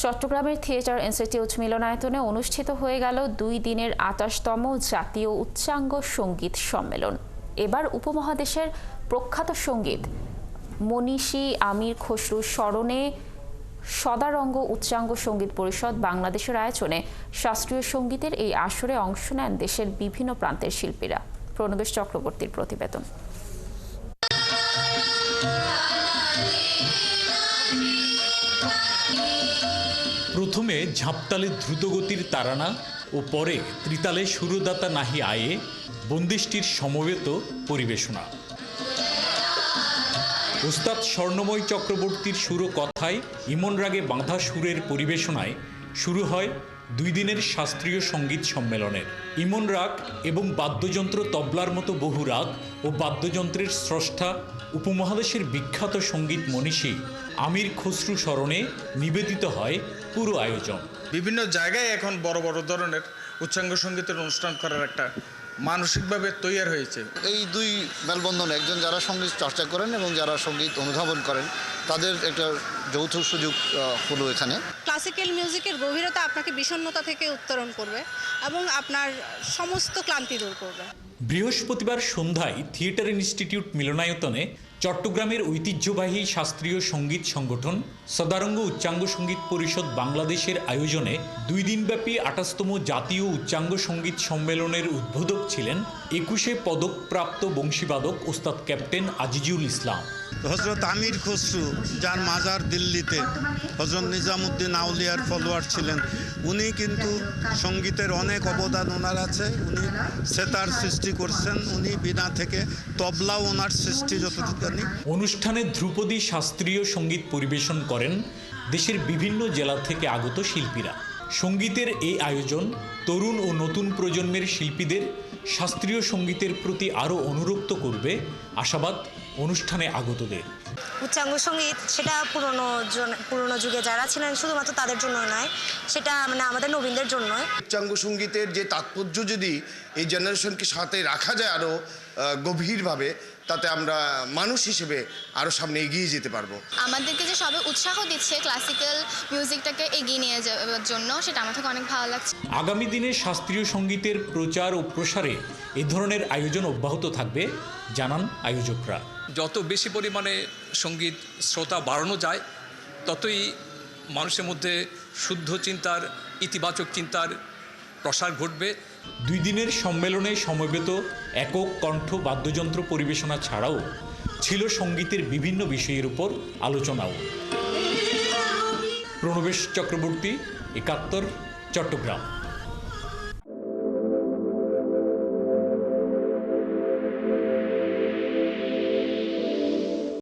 চট্টগ্রামের theatre institute মিলনায়তনে অনুষ্ঠিত হয়ে গেল 2 দিনের 28তম জাতীয় উচ্চাঙ্গ সঙ্গীত সম্মেলন। এবার উপমহাদেশের প্রখ্যাত সঙ্গীত মনীষী আমির খসরুর স্মরণে সদারঙ্গ উচ্চাঙ্গ সঙ্গীত পরিষদ বাংলাদেশের আয়োজনে শাস্ত্রীয় সঙ্গীতের এই আসরে অংশ নেন দেশের বিভিন্ন প্রান্তের শিল্পীরা। প্রণবেশ চক্রবর্তীর প্রতিবেদন। প্রথমে ঝাঁপতালে দ্রুতগতির তারানা ও পরে ত্রিতালে সুরদাতা নাহি আয়ে বন্দিষ্টির সমবেত পরিবেশনা। ওস্তাদ স্বর্ণময় চক্রবর্তীর সুর কথায় ইমন রাগে বাঁধা সুরের পরিবেশনায় শুরু হয় 2 দিনের শাস্ত্রীয় সঙ্গীত সম্মেলনের। ইমন রাগ এবং বাদ্যযন্ত্র তবলার মতো বহু রাগ ও বাদ্যযন্ত্রের স্রষ্টা উপমহাদেশের বিখ্যাত সঙ্গীত মনীষী আমির খসরু স্মরণে নিবেদিত হয় পুরো আয়োজন। বিভিন্ন জায়গায় এখন বড় বড় ধরনের উচ্চাঙ্গ সঙ্গীতের অনুষ্ঠান করার একটা মানসিকভাবে তৈরি হয়েছে। এই দুই মেলবন্ধন, একজন যারা সঙ্গীত চর্চা করেন এবং যারা সঙ্গীত অনুধাবন করেন, তাদের একটা যৌথ সুযোগ হলো এখানে। ক্লাসিক্যাল মিউজিকের গভীরতা আপনাকে বিষণ্ণতা থেকে উত্তরণ করবে এবং আপনার সমস্ত ক্লান্তি দূর করবে। বৃহস্পতিবার সন্ধ্যায় থিয়েটার ইনস্টিটিউট মিলনায়তনে চট্টগ্রামের ঐতিহ্যবাহী শাস্ত্রীয় সঙ্গীত সংগঠন সদারঙ্গ উচ্চাঙ্গ সঙ্গীত পরিষদ বাংলাদেশের আয়োজনে 2 দিনব্যাপী 28তম জাতীয় উচ্চাঙ্গ সঙ্গীত সম্মেলনের উদ্বোধক ছিলেন 21শে পদকপ্রাপ্ত বংশীবাদক ওস্তাদ ক্যাপ্টেন আজিজুল ইসলাম। হযরত আমির খসরু, যার মাজার দিল্লিতে, হযরত নিজামুদ্দিন আউলিয়ার ফলোয়ার ছিলেন, উনি কিন্তু সঙ্গীতের অনেক অবদান ওনার আছে। উনি সেতার সৃষ্টি করছেন, উনি বিনা থেকে তবলাও ওনার সৃষ্টি যতটুকু। অনুষ্ঠানে ধ্রুপদী শাস্ত্রীয় সঙ্গীত পরিবেশন করেন দেশের বিভিন্ন জেলা থেকে আগত শিল্পীরা। সঙ্গীতের এই আয়োজন তরুণ ও নতুন প্রজন্মের শিল্পীদের শাস্ত্রীয় সঙ্গীতের প্রতি আরও অনুরক্ত করবে আশাবাদ অনুষ্ঠানে আগতদের। উচ্চাঙ্গ সঙ্গীত সেটা পুরনো যুগে যারা ছিলেন শুধুমাত্র তাদের জন্য নয়, সেটা আমাদের নবীনদের জন্য। উচ্চাঙ্গ সঙ্গীতের যে তাৎপর্য যদি এই জেনারেশনকে সাথে রাখা যায় আরও গভীরভাবে, তাতে আমরা মানুষ হিসেবে আরও সামনে এগিয়ে যেতে পারবো। আমাদেরকে যে সবাই উৎসাহ দিচ্ছে ক্লাসিক্যাল মিউজিকটাকে এগিয়ে নিয়ে যাওয়ার জন্য, সেটা আমার থেকে অনেক ভালো লাগছে। আগামী দিনে শাস্ত্রীয় সঙ্গীতের প্রচার ও প্রসারে এ ধরনের আয়োজন অব্যাহত থাকবে জানান আয়োজকরা। যত বেশি পরিমাণে সঙ্গীত শ্রোতা বাড়ানো যায়, ততই মানুষের মধ্যে শুদ্ধ চিন্তার, ইতিবাচক চিন্তার প্রসার ঘটবে। 2 দিনের সম্মেলনে সমবেত একক কণ্ঠ বাদ্যযন্ত্র পরিবেশনা ছাড়াও ছিল সঙ্গীতের বিভিন্ন বিষয়ের উপর আলোচনাও। প্রণবেশ চক্রবর্তী, 71, চট্টগ্রাম।